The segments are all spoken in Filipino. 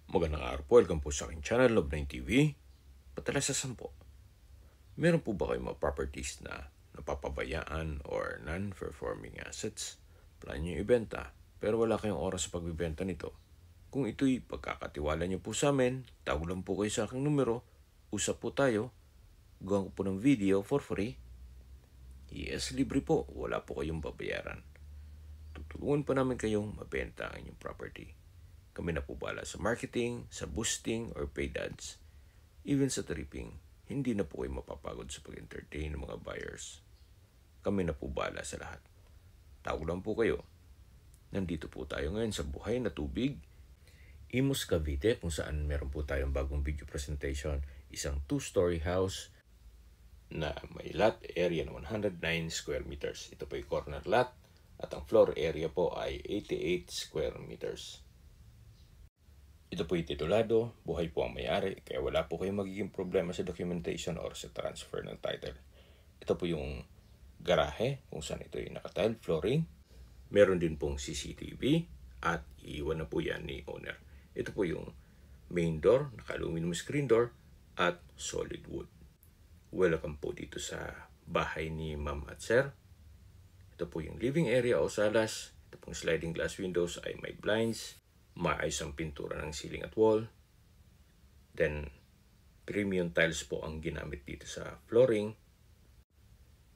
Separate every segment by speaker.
Speaker 1: Magandang araw po, welcome po sa aking channel, Love9 TV. Patala sa 10. Meron po ba kayong mga properties na napapabayaan or non-performing assets? Plan nyo ibenta, pero wala kayong oras sa pagbibenta nito. Kung ito'y pagkakatiwala nyo po sa amin, tawag lang po kayo sa aking numero, usap po tayo, gawa ko po ng video for free. Yes, libre po, wala po kayong babayaran. Tutulungan pa namin kayong mabenta ang inyong property. Kami na po bala sa marketing, sa boosting, or paid ads. Even sa tripping, hindi na po kayo mapapagod sa pag-entertain ng mga buyers. Kami na po bala sa lahat. Tawag lang po kayo. Nandito po tayo ngayon sa Buhay na Tubig, Imus, Cavite, kung saan meron po tayong bagong video presentation. Isang 2-story house na may lot area na 109 square meters. Ito po ay corner lot at ang floor area po ay 88 square meters. Ito po yung titulado, buhay po ang may-ari, kaya wala po kayong magiging problema sa documentation or sa transfer ng title. Ito po yung garahe, kung saan ito yung naka-tile flooring. Meron din pong CCTV at iiwan na po yan ni owner. Ito po yung main door, naka-aluminum screen door at solid wood. Welcome po dito sa bahay ni ma'am at sir. Ito po yung living area o salas. Ito pong sliding glass windows ay may blinds. Maayos ang pintura ng ceiling at wall. Then, premium tiles po ang ginamit dito sa flooring.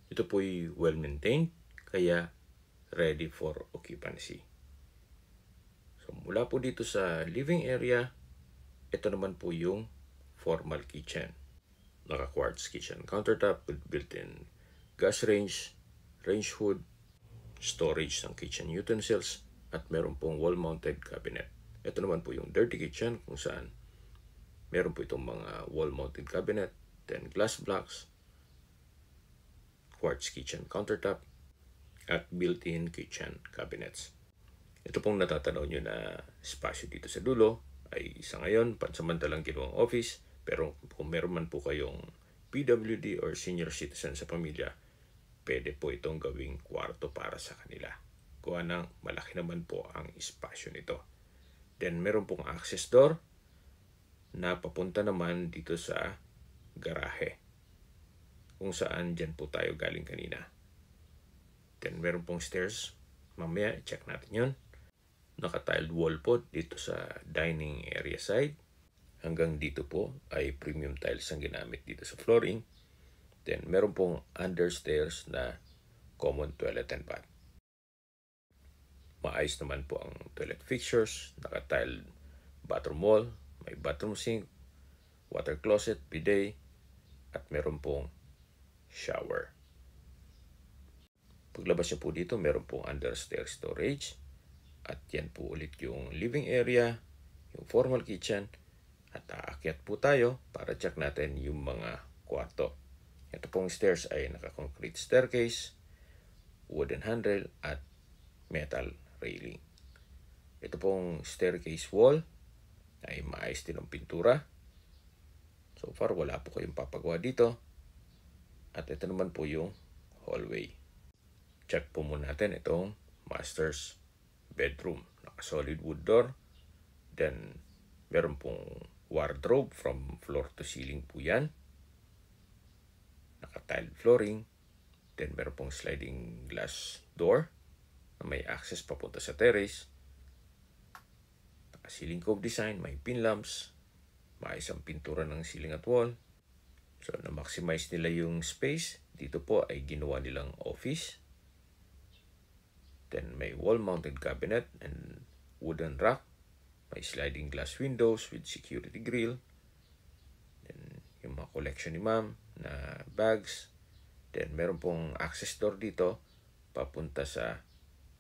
Speaker 1: Ito po ay well-maintained, kaya ready for occupancy. So, mula po dito sa living area, ito naman po yung formal kitchen. Naka-quartz kitchen countertop with built-in gas range, range hood, storage ng kitchen utensils, at meron pong wall-mounted cabinet. Ito naman po yung dirty kitchen kung saan meron po itong mga wall-mounted cabinet, then glass blocks, quartz kitchen countertop, at built-in kitchen cabinets. Ito pong natatanaw nyo na espasyo dito sa dulo ay isa ngayon pansamantalang ginawang office, pero kung meron man po kayong PWD or senior citizen sa pamilya, pwede po itong gawing kwarto para sa kanila. Kuha ng malaki naman po ang espasyo nito. Then meron pong access door na papunta naman dito sa garahe, kung saan dyan po tayo galing kanina. Then meron pong stairs, mamaya check natin yun. Naka-tiled wall po dito sa dining area side. Hanggang dito po ay premium tiles ang ginamit dito sa flooring. Then meron pong understairs na common toilet and bath. Maayos naman po ang toilet fixtures, naka-tiled bathroom wall, may bathroom sink, water closet, bidet, at meron pong shower. Paglabas niyo po dito, meron pong understairs storage, at yan po ulit yung living area, yung formal kitchen, at aakyat po tayo para check natin yung mga kwarto. Ito pong stairs ay naka-concrete staircase, wooden handrail, at metal railing. Ito pong staircase wall ay maayos din ang pintura. So far, wala po kayong papagawa dito. At ito naman po yung hallway. Check po muna natin itong master's bedroom. Naka-solid wood door. Then, meron pong wardrobe from floor to ceiling po yan. Naka-tiled flooring. Then, meron pong sliding glass door na may access papunta sa terrace. Naka-ceiling cove design, may pin lamps. Maayos ang pintura ng ceiling at wall. So, na-maximize nila yung space. Dito po ay ginawa nilang office. Then, may wall-mounted cabinet and wooden rack. May sliding glass windows with security grill. Then, yung mga collection ni ma'am na bags. Then, meron pong access door dito papunta sa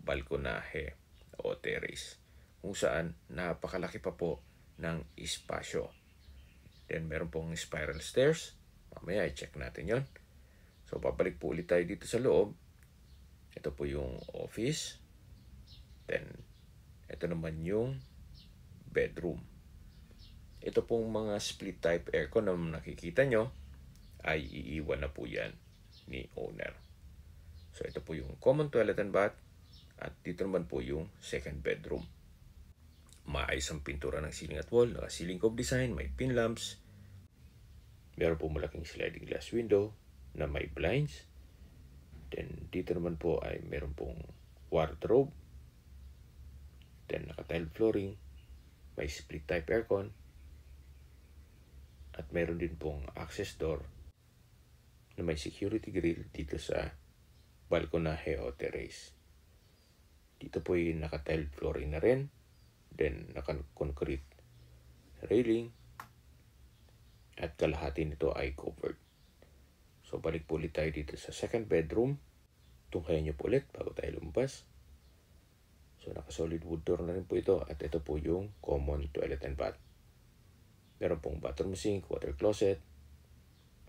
Speaker 1: balkonahe o terrace, kung saan napakalaki pa po ng espasyo. Then, meron pong spiral stairs. Mamaya, i-check natin yon. So, babalik po ulit tayo dito sa loob. Ito po yung office. Then, ito naman yung bedroom. Ito pong mga split type aircon na nakikita nyo ay iiwan na po yan ni owner. So, ito po yung common toilet and bath. At dito naman po yung second bedroom. Maayos ang pintura ng ceiling at wall, naka-ceiling cove design, may pin lamps. Meron po malaking sliding glass window na may blinds. Then dito naman po ay meron pong wardrobe. Then naka-tile flooring, may split type aircon. At meron din pong access door na may security grill dito sa balkonahe o terrace. Dito po yung naka-tile flooring na rin. Then naka-concrete railing. At kalahati nito ay covered. So balik po ulit tayo dito sa second bedroom. Tunghayan nyo po ulit bago tayo lumabas. So naka-solid wood door na rin po ito. At ito po yung common toilet and bath. Meron pong bathroom sink, water closet,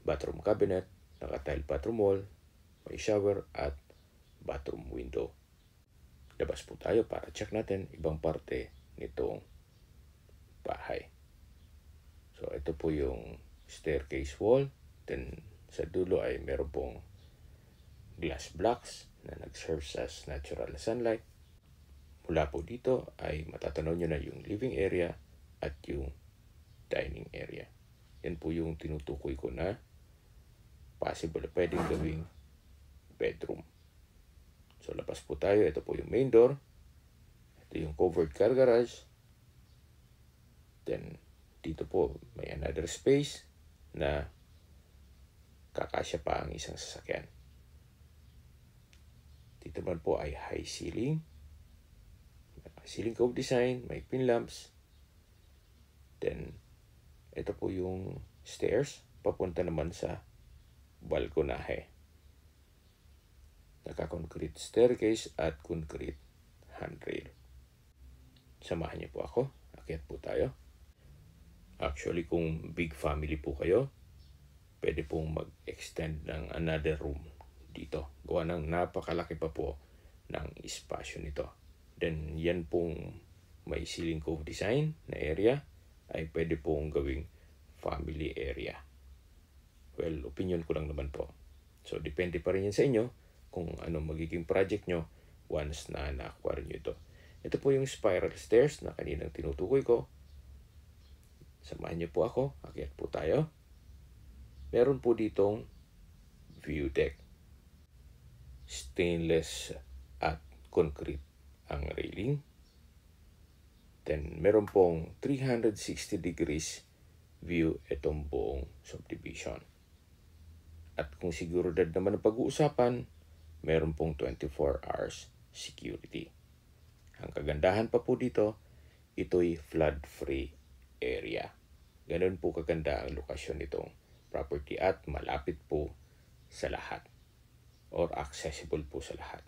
Speaker 1: bathroom cabinet, naka-tile bathroom wall, may shower at bathroom window. Labas po tayo para check natin ibang parte nitong bahay. So ito po yung staircase wall. Then sa dulo ay meron pong glass blocks na nag-serves as natural sunlight. Mula po dito ay matatanaw nyo na yung living area at yung dining area. Yan po yung tinutukoy ko na possible pwedeng gawing bedroom. So labas po tayo. Ito po yung main door. Ito yung covered car garage. Then dito po may another space na kakasya pa ang isang sasakyan. Dito man po ay high ceiling. Ceiling cove design, may pin lamps. Then ito po yung stairs papunta naman sa balkonahe. Naka-concrete staircase at concrete handrail. Samahan niyo po ako. Akyat po tayo. Actually, kung big family po kayo, pwede pong mag-extend ng another room dito. Gawa ng napakalaki pa po ng espasyo nito. Then, yan pong may ceiling cove design na area ay pwede pong gawing family area. Well, opinion ko lang naman po. So, depende pa rin yan sa inyo kung ano magiging project nyo once na na-acquire nyo ito. Ito po yung spiral stairs na kaninang tinutukoy ko. Samahan niyo po ako. Akyat po tayo. Meron po ditong view deck. Stainless at concrete ang railing. Then, meron pong 360 degrees view itong buong subdivision. At kung seguridad naman ang pag-uusapan, meron pong 24 hours security. Ang kagandahan pa po dito, ito'y flood-free area. Ganun po kaganda ang lokasyon nitong property at malapit po sa lahat or accessible po sa lahat.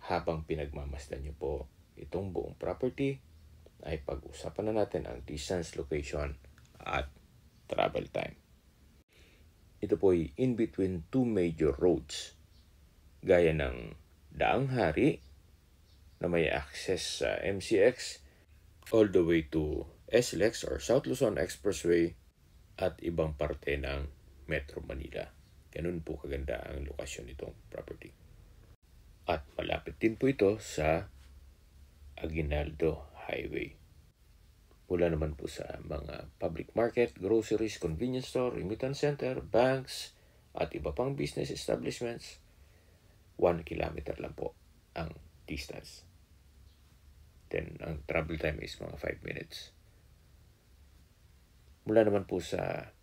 Speaker 1: Habang pinagmamasdan nyo po itong buong property, ay pag-usapan na natin ang distance, location at travel time. Ito po ay in between two major roads gaya ng Daang Hari na may access sa MCX all the way to SLEX or South Luzon Expressway at ibang parte ng Metro Manila. Ganun po kaganda ang lokasyon nitong property. At malapit din po ito sa Aguinaldo Highway. Mula naman po sa mga public market, groceries, convenience store, remittance center, banks, at iba pang business establishments, 1 kilometer lang po ang distance. Then, ang travel time is mga 5 minutes. Mula naman po sa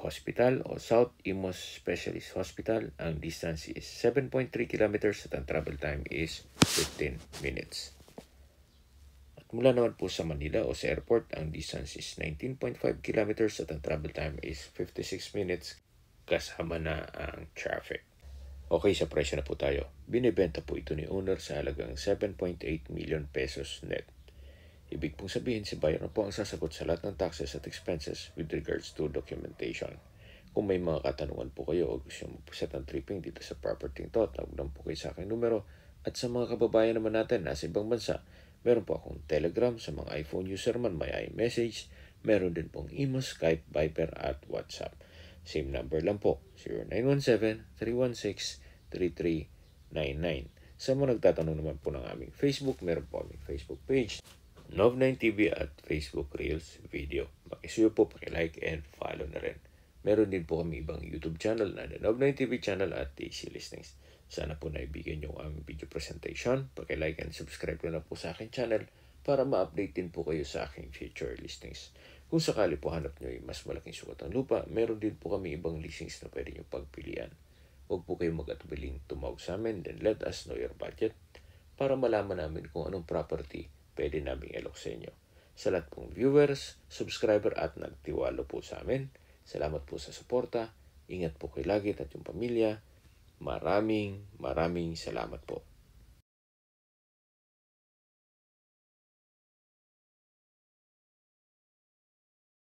Speaker 1: hospital o South Imos Specialist Hospital, ang distance is 7.3 kilometers at ang travel time is 15 minutes. At mula naman po sa Manila o sa airport, ang distance is 19.5 kilometers at ang travel time is 56 minutes kasama na ang traffic. Okay, sa presyo na po tayo. Binibenta po ito ni owner sa halagang 7.8 million pesos net. Ibig pong sabihin, si buyer na po ang sasagot sa lahat ng taxes at expenses with regards to documentation. Kung may mga katanungan po kayo o gusto nyo mag-set ng tripping dito sa property ito, tawag lang po kayo sa aking numero. At sa mga kababayan naman natin nasa ibang bansa, meron po akong Telegram sa mga iPhone user man, may iMessage. Meron din pong email, Skype, Viber at WhatsApp. Same number lang po, 0917-316-3399. Sa mga nagtatanong naman po ng aming Facebook, meron po aming Facebook page Nov9 TV at Facebook Reels video. Makisuyo po, like and follow na rin. Meron din po kami ibang YouTube channel na The Nov9 TV channel at DC Listings. Sana po naibigyan nyo ang aming video presentation. Like and subscribe na po sa aking channel para ma-update din po kayo sa aking future listings. Kung sakali po hanap nyo ay mas malaking sukat ng lupa, meron din po kami ibang listings na pwede nyo pagpilian. Huwag po kayo mag-atubiling tumawag sa amin, then let us know your budget para malaman namin kung anong property pwede namin ilok sa inyo. Sa lahat pong viewers, subscriber at nagtiwalo po sa amin, salamat po sa suporta. Ingat po kayo lagi at yung pamilya. Maraming salamat po.